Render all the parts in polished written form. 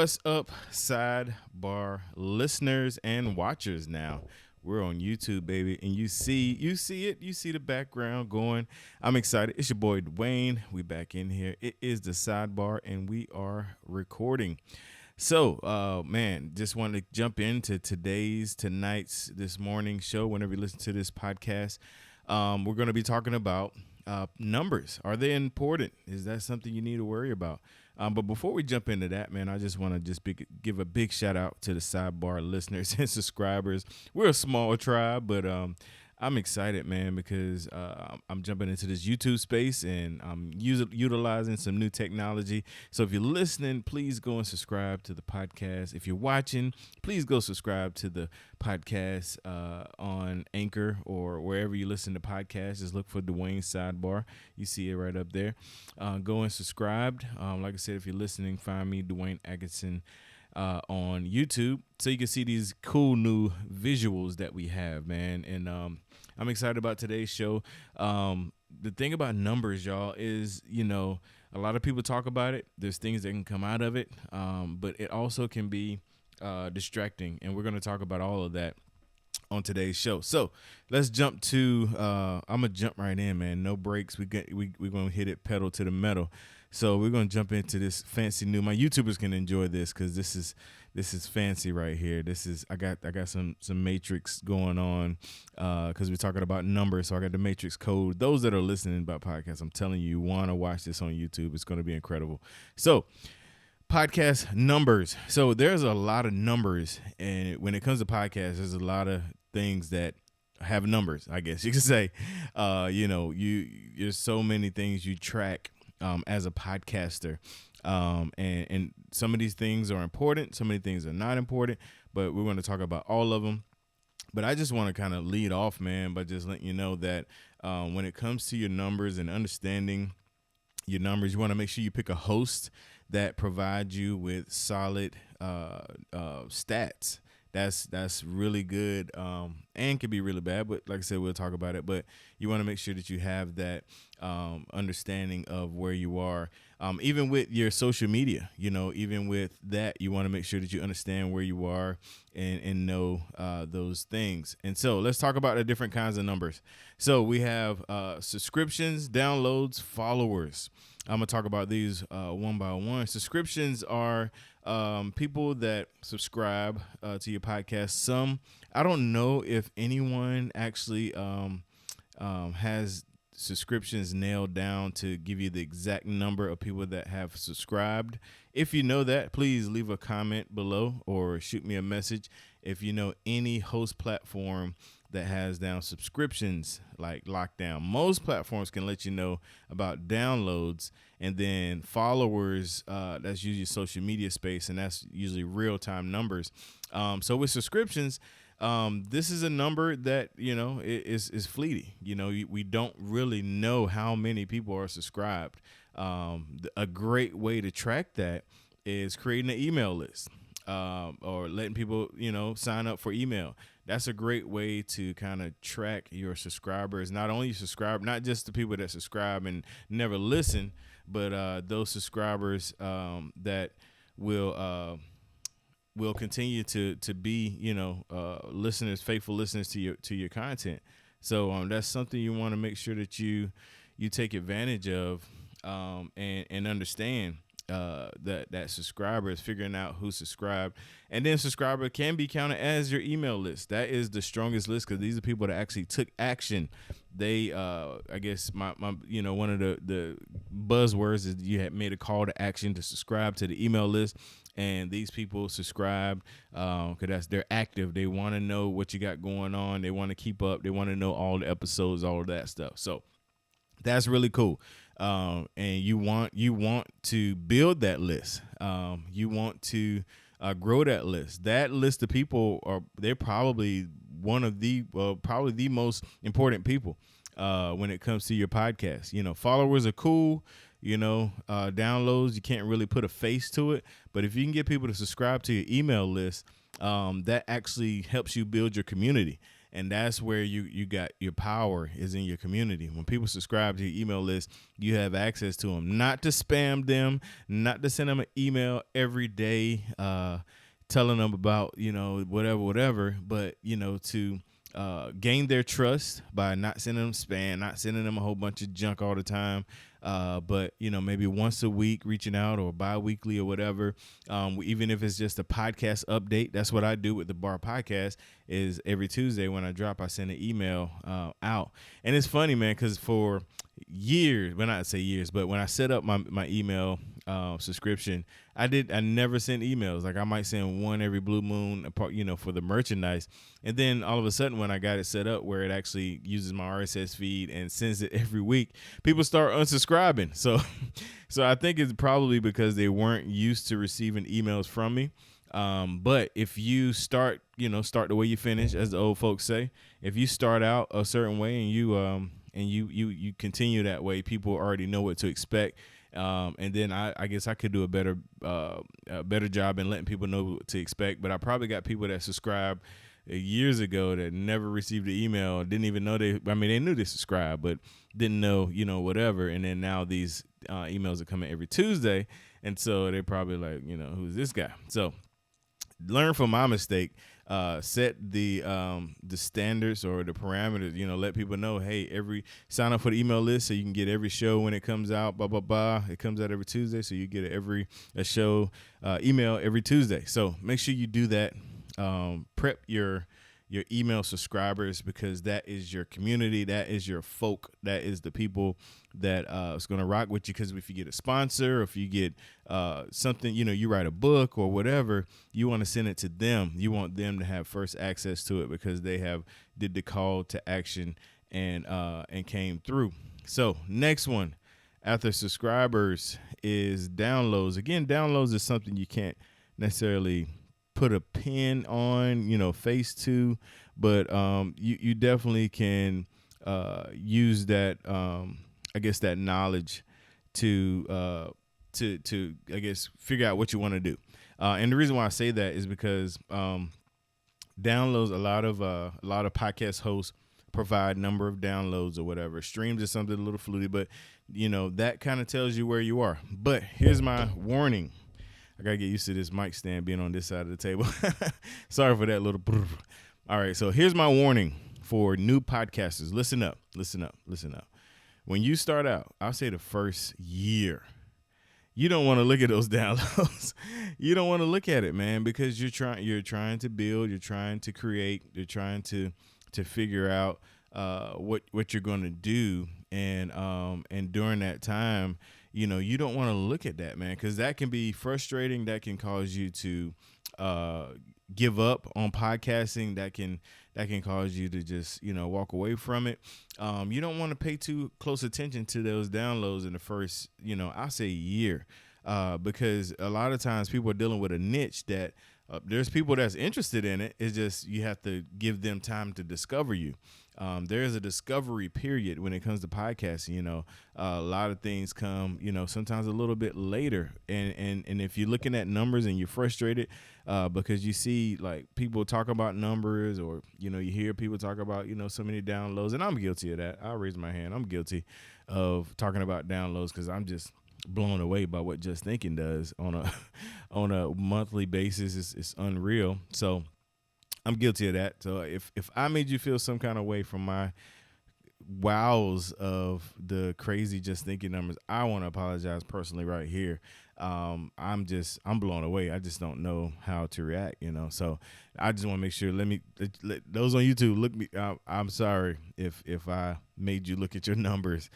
What's up, SideBAR listeners and watchers now? We're on YouTube, baby, and you see the background going. I'm excited. It's your boy Dawain. We back in here. It is the SideBAR, and we are recording. So, man, just wanted to jump into tonight's, this morning show. Whenever you listen to this podcast, we're going to be talking about numbers. Are they important? Is that something you need to worry about? But before we jump into that, man, I just want to give a big shout out to the SideBAR listeners and subscribers. We're a small tribe, but I'm excited, man, because I'm jumping into this YouTube space and I'm utilizing some new technology. So if you're listening, please go and subscribe to the podcast. If you're watching, please go subscribe to the podcast on Anchor or wherever you listen to podcasts. Just look for Dawain SideBAR. You see it right up there. Go and subscribe. Like I said, if you're listening, find me, Dawain Atkinson, on YouTube, so you can see these cool new visuals that we have, man. And I'm excited about today's show. The thing about numbers, y'all, is, a lot of people talk about it. There's things that can come out of it, but it also can be distracting, and we're going to talk about all of that on today's show. So let's jump to I'm gonna jump right in, man. No breaks. We're gonna hit it pedal to the metal. So we're gonna jump into this fancy new. My YouTubers can enjoy this because this is fancy right here. I got some matrix going on because we're talking about numbers. So I got the matrix code. Those that are listening about podcasts, I'm telling you, want to watch this on YouTube. It's gonna be incredible. So podcast numbers. So there's a lot of numbers, and when it comes to podcasts, there's a lot of things that have numbers, I guess you could say. There's so many things you track as a podcaster, and some of these things are important, some of these things are not important, but we're going to talk about all of them. But I just want to kind of lead off, man, by just letting you know that when it comes to your numbers and understanding your numbers, you want to make sure you pick a host that provides you with solid stats. That's really good, and can be really bad. But like I said, we'll talk about it. But you want to make sure that you have that understanding of where you are, even with your social media. Even with that, you want to make sure that you understand where you are and know those things. And so let's talk about the different kinds of numbers. So we have subscriptions, downloads, followers. I'm going to talk about these one by one. Subscriptions are people that subscribe to your podcast. I don't know if anyone actually has subscriptions nailed down to give you the exact number of people that have subscribed. If you know that, please leave a comment below or shoot me a message. If you know any host platform that has down subscriptions like lockdown, most platforms can let you know about downloads, and then followers, that's usually social media space, and that's usually real-time numbers. So with subscriptions, this is a number that is fleeting. We don't really know how many people are subscribed. A great way to track that is creating an email list, or letting people sign up for email. That's a great way to kind of track your subscribers. Not only not just the people that subscribe and never listen, but those subscribers that will continue to be listeners, faithful listeners to your content. So that's something you want to make sure that you take advantage of, and understand. That subscriber is figuring out who subscribed, and then subscriber can be counted as your email list. That is the strongest list because these are people that actually took action. They I guess my one of the buzzwords is you had made a call to action to subscribe to the email list, and these people subscribed because they're active. They want to know what you got going on. They want to keep up. They want to know all the episodes, all of that stuff. So that's really cool. And you want to build that list. You want to grow that list. That list of people they're probably probably the most important people when it comes to your podcast. Followers are cool. Downloads, you can't really put a face to it, but if you can get people to subscribe to your email list, that actually helps you build your community. And that's where you got your power is in your community. When people subscribe to your email list, you have access to them. Not to spam them, not to send them an email every day, telling them about, whatever, but, to gain their trust by not sending them spam, not sending them a whole bunch of junk all the time. But maybe once a week reaching out, or bi-weekly or whatever. Even if it's just a podcast update, that's what I do with the B.A.R podcast. Is every Tuesday when I drop, I send an email out. And it's funny, man, because for years, well, not say years, but when I set up my email subscription, I never sent emails. Like, I might send one every blue moon, for the merchandise. And then all of a sudden, when I got it set up where it actually uses my RSS feed and sends it every week, people start unsubscribing. So I think it's probably because they weren't used to receiving emails from me. But if you start the way you finish, as the old folks say. If you start out a certain way and you continue that way, people already know what to expect. And then I guess I could do a better job in letting people know what to expect. But I probably got people that subscribed years ago that never received an email, didn't even know they knew they subscribed, but didn't know, whatever. And then now these emails are coming every Tuesday. And so they're probably like, who's this guy? So learn from my mistake. Set the standards or the parameters, let people know, hey, sign up for the email list so you can get every show when it comes out, blah, blah, blah. It comes out every Tuesday. So you get a show email every Tuesday. So make sure you do that. Prep your email subscribers, because that is your community. That is your folk. That is the people that is going to rock with you. Because if you get a sponsor, or if you get something, you write a book or whatever, you want to send it to them. You want them to have first access to it because they did the call to action and came through. So next one after subscribers is downloads. Again, downloads is something you can't necessarily put a pin on, face to, but you definitely can use that, I guess, that knowledge to I guess figure out what you want to do. And the reason why I say that is because downloads, a lot of podcast hosts provide number of downloads or whatever. Streams is something a little fluty, but that kind of tells you where you are. But here's my warning. I got to get used to this mic stand being on this side of the table. Sorry for that little. All right. So here's my warning for new podcasters. Listen up. When you start out, I'll say the first year, you don't want to look at those downloads. You don't want to look at it, man, because you're trying to build, you're trying to create, you're trying to figure out what you're going to do. And during that time, you don't want to look at that, man, because that can be frustrating. That can cause you to give up on podcasting. That can cause you to just, walk away from it. You don't want to pay too close attention to those downloads in the first, I say year, because a lot of times people are dealing with a niche that there's people that's interested in it. It's just you have to give them time to discover you. There's a discovery period when it comes to podcasting. A lot of things come, sometimes a little bit later. And if you're looking at numbers and you're frustrated because you see like people talk about numbers, or, you hear people talk about, so many downloads, and I'm guilty of that. I'll raise my hand. I'm guilty of talking about downloads because I'm just blown away by what Just Thinking does on a monthly basis. It's unreal. So I'm guilty of that. So if I made you feel some kind of way from my wows of the crazy Just Thinking numbers, I want to apologize personally right here. I'm blown away. I just don't know how to react, So I just want to make sure. Let those on YouTube look me. I'm sorry if I made you look at your numbers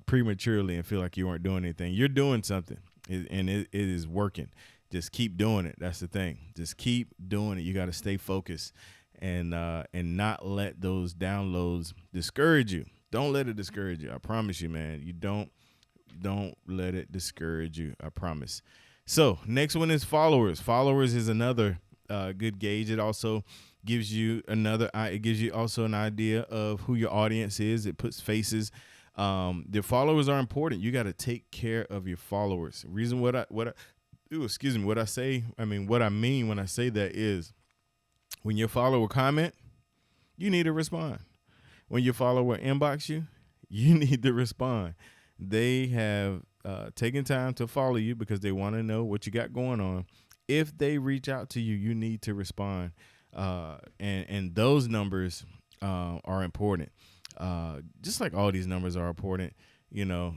prematurely and feel like you weren't doing anything. You're doing something, and it is working. Just keep doing it. That's the thing. Just keep doing it. You got to stay focused and not let those downloads discourage you. Don't let it discourage you. I promise you, man. You don't let it discourage you. I promise. So next one is followers. Followers is another good gauge. It also gives you also an idea of who your audience is. It puts faces. The followers are important. You got to take care of your followers. Reason what I mean when I say that is when your follower comment, you need to respond. When your follower inbox you, you need to respond. They have taken time to follow you because they want to know what you got going on. If they reach out to you, you need to respond. And those numbers are important. Just like all these numbers are important, you know,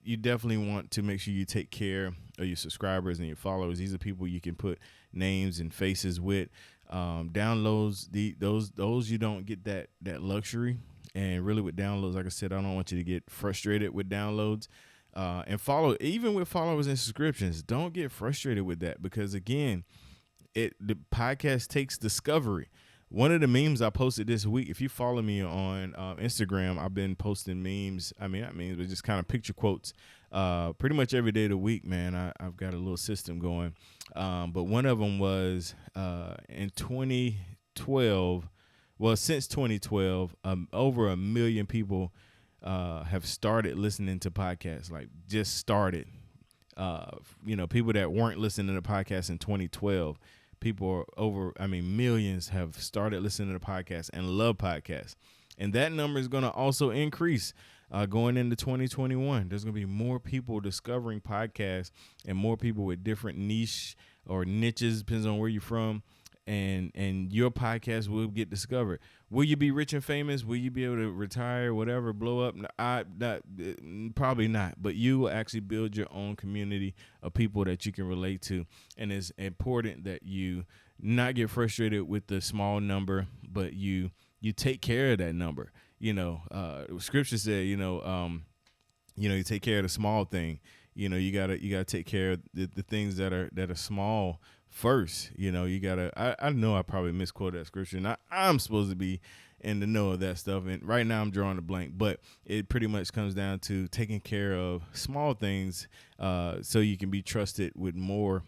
you definitely want to make sure you take care of your subscribers and your followers. These are people you can put names and faces with. Downloads, those you don't get that luxury. And really with downloads, like I said, I don't want you to get frustrated with downloads. And follow, even with followers and subscriptions, don't get frustrated with that, because again, the podcast takes discovery. One of the memes I posted this week, if you follow me on Instagram, I've been posting memes. I mean, not memes, but just kind of picture quotes pretty much every day of the week, man. I've got a little system going. But one of them was in 2012, well, since 2012, over 1 million people have started listening to podcasts, like just started. People that weren't listening to podcasts in 2012. People are millions have started listening to podcasts and love podcasts. And that number is going to also increase going into 2021. There's going to be more people discovering podcasts and more people with different niche or niches, depends on where you're from. And your podcast will get discovered. Will you be rich and famous? Will you be able to retire, whatever, blow up? Probably not. But you will actually build your own community of people that you can relate to. And it's important that you not get frustrated with the small number, but you take care of that number. Scripture said, you take care of the small thing. You gotta take care of the things that are small first. You gotta. I know I probably misquoted that scripture, and I'm supposed to be in the know of that stuff. And right now I'm drawing a blank, but it pretty much comes down to taking care of small things, so you can be trusted with more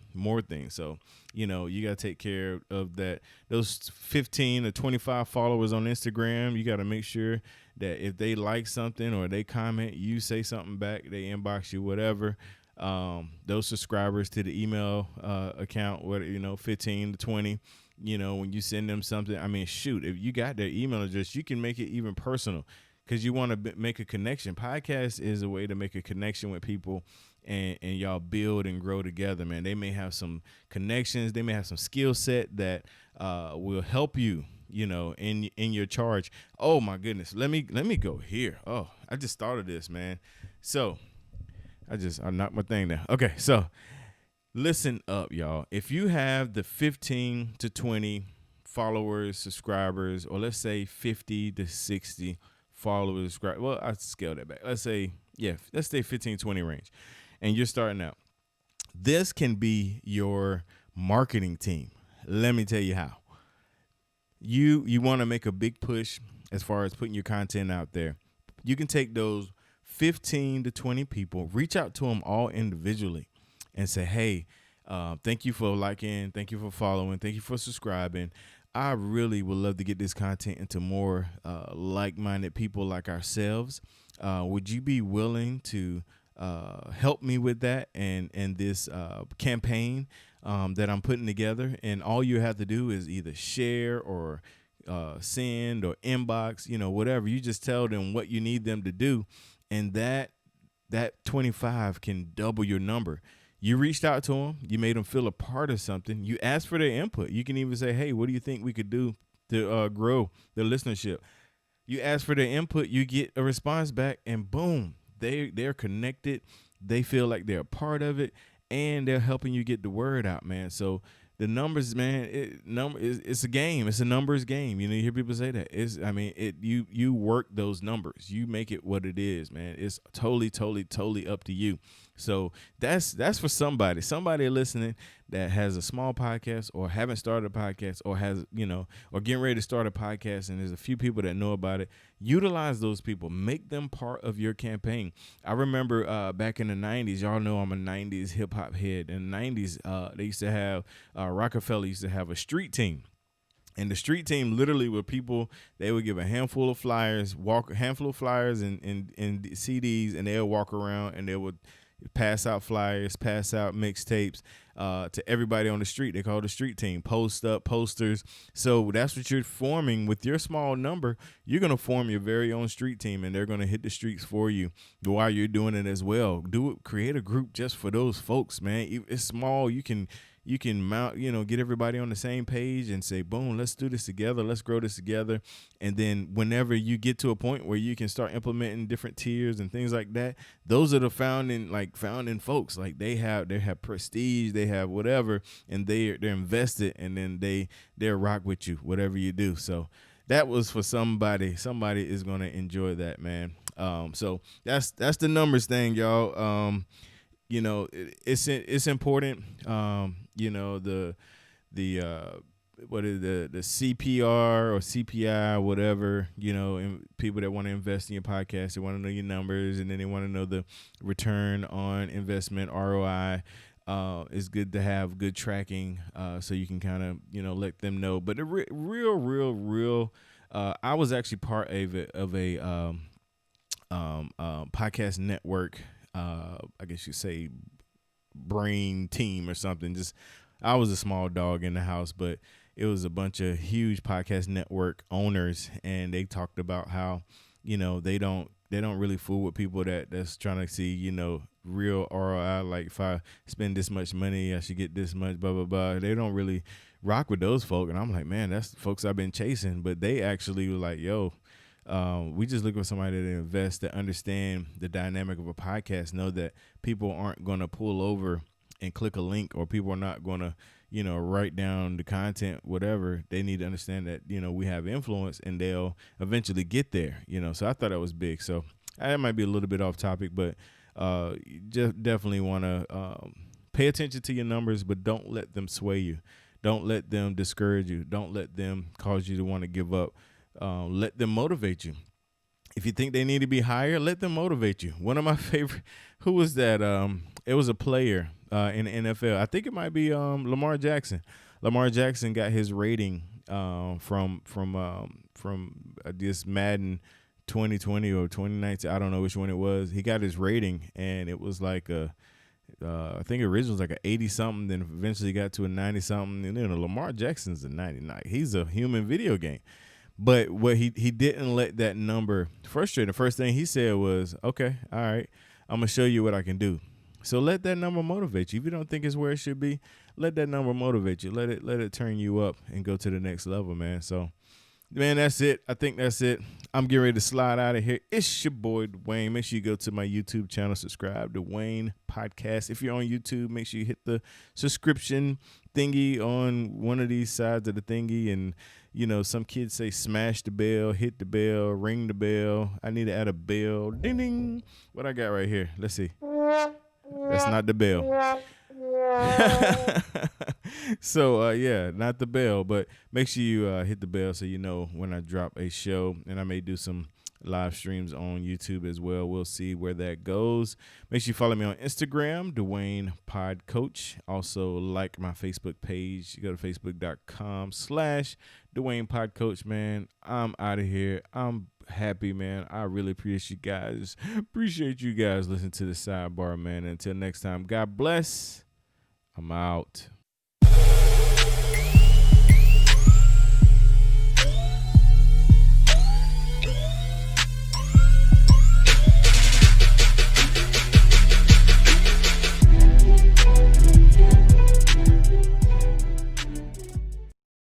things. So you gotta take care of that. Those 15 or 25 followers on Instagram, you gotta make sure that if they like something or they comment, you say something back, they inbox you, whatever. Those subscribers to the email account, 15 to 20, when you send them something, shoot, if you got their email address, you can make it even personal, because you want to make a connection. Podcast is a way to make a connection with people, and y'all build and grow together, man. They may have some connections, they may have some skill set that will help you, in your charge. Oh my goodness, let me go here. Oh, I just thought of this, man. So I knocked my thing down. Okay, so listen up, y'all. If you have the 15 to 20 followers, subscribers, or let's say 50 to 60 followers, subscribers, well, I scaled that back. Let's say 15, 20 range, and you're starting out. This can be your marketing team. Let me tell you how. You want to make a big push as far as putting your content out there. You can take those 15 to 20 people, reach out to them all individually and say, hey, thank you for liking, thank you for following, thank you for subscribing. I really would love to get this content into more like-minded people like ourselves. Would you be willing to help me with that and this campaign that I'm putting together? And all you have to do is either share or send or inbox, whatever. You just tell them what you need them to do. And that 25 can double your number. You reached out to them. You made them feel a part of something. You asked for their input. You can even say, hey, what do you think we could do to grow the listenership? You ask for their input. You get a response back, and boom, they're connected. They feel like they're a part of it, and they're helping you get the word out, man. So the numbers, man, it's a game. It's a numbers game. You hear people say that. You work those numbers. You make it what it is, man. It's totally up to you. So that's for somebody listening that has a small podcast or haven't started a podcast or has, or getting ready to start a podcast, and there's a few people that know about it. Utilize those people. Make them part of your campaign. I remember back in the 90s, y'all know I'm a 90s hip hop head. In the 90s, they used to have, Rockefeller used to have a street team. And the street team literally were people, they would give a handful of flyers and CDs, and they'll walk around and they would pass out flyers, pass out mixtapes to everybody on the street. They call it the street team. Post up posters. So that's what you're forming with your small number. You're going to form your very own street team, and they're going to hit the streets for you while you're doing it as well. Create a group just for those folks, man. It's small. You can mount, get everybody on the same page and say, boom, let's do this together. Let's grow this together. And then whenever you get to a point where you can start implementing different tiers and things like that, those are the founding folks. Like they have prestige, they have whatever, and they're invested, and then they'll rock with you, whatever you do. So that was for somebody. Somebody is going to enjoy that, man. So that's the numbers thing, y'all. It's important. What is the CPR or CPI, whatever, and people that want to invest in your podcast, they want to know your numbers, and then they want to know the return on investment, ROI. It's good to have good tracking, so you can kind of, let them know. But the real, I was actually part of a podcast network, I guess you say brain team or something. I was a small dog in the house, but it was a bunch of huge podcast network owners, and they talked about how, they don't really fool with people that's trying to see, real ROI. Like if I spend this much money, I should get this much, blah, blah, blah. They don't really rock with those folk. And I'm like, man, that's the folks I've been chasing. But they actually were like, yo, we just look for somebody to invest, to understand the dynamic of a podcast, know that people aren't going to pull over and click a link, or people are not going to, write down the content, whatever. They need to understand that, we have influence, and they'll eventually get there, So I thought that was big. So that might be a little bit off topic, but just definitely want to pay attention to your numbers, but don't let them sway you. Don't let them discourage you. Don't let them cause you to want to give up. Let them motivate you. If you think they need to be higher, let them motivate you. One of my favorite, who was that? It was a player in the NFL. I think it might be Lamar Jackson. Lamar Jackson got his rating from this Madden 2020 or 2019. I don't know which one it was. He got his rating, and it was like I think originally was like an 80 something, then eventually got to a 90 something. And then Lamar Jackson's a 99. He's a human video game. But what he didn't let that number frustrate. The first thing he said was, okay, all right, I'm going to show you what I can do. So let that number motivate you. If you don't think it's where it should be, let that number motivate you. Let it turn you up and go to the next level, man. So, man, that's it. I think that's it. I'm getting ready to slide out of here. It's your boy, Dawain. Make sure you go to my YouTube channel, subscribe to Dawain Podcast. If you're on YouTube, make sure you hit the subscription thingy on one of these sides of the thingy. And, some kids say smash the bell, hit the bell, ring the bell. I need to add a bell. Ding, ding. What I got right here? Let's see. That's not the bell. So, yeah, not the bell, but make sure you hit the bell so you know when I drop a show, and I may do some live streams on YouTube as well. We'll see where that goes. Make sure you follow me on Instagram, Dawain Pod Coach. Also, like my Facebook page. You go to facebook.com/Dawain Pod Coach, man. I'm out of here. I'm happy, man. I really appreciate you guys. Appreciate you guys listening to the Sidebar, man. Until next time, God bless. I'm out.